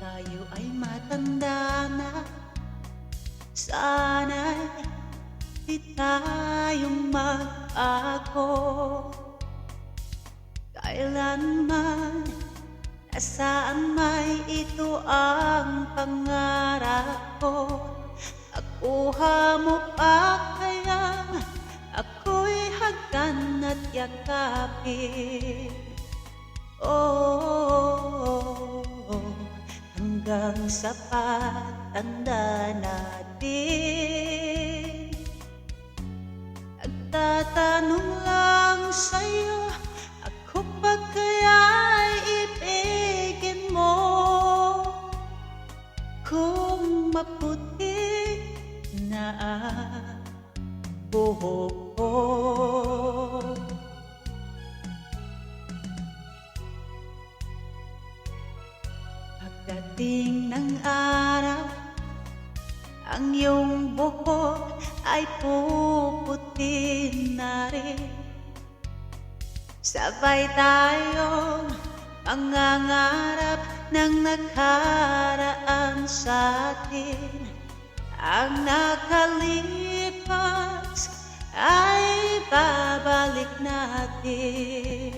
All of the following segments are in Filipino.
tayo ay matanda na, sana'y di tayo mag-ako. Kailanman, nasaan may ito ang pangarap ko. Nakuha mo pa kaya ako'y hagdan at yakapin. Oh, hanggang sa pagtanda natin. Nagtatanong lang sa'yo, ako pa kaya'y ibigin mo? Kung maputi na ang buhok ko, pagdating ng araw, ang iyong buhok ay puputi na rin. Sabay tayong mangangarap ng nakaraan sa atin. Ang nakalipas ay babalik natin.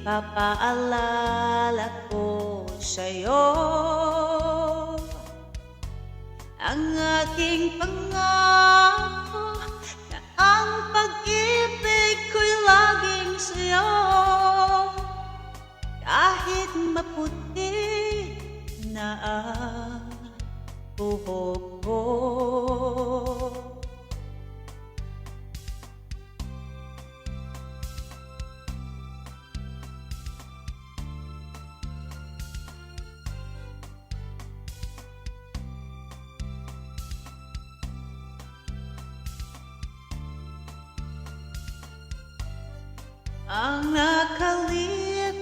Ipapaalala ko sa'yo ang aking pangako na ang pag-ibig ko'y laging sa'yo. Kahit maputi na ang buhok ko, ang nakalipas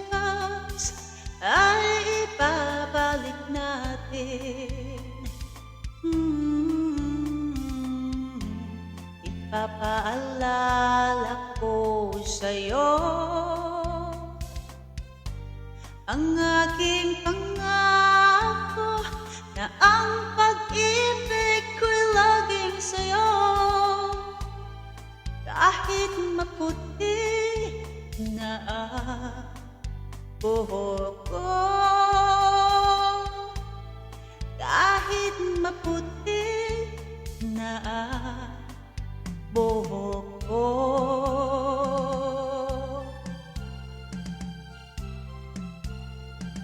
ay ibabalik natin. Ipapaalala ko sa'yo ang aking pangako na ang pag-ibig ko'y laging sa'yo. Kahit maputi na ang buhok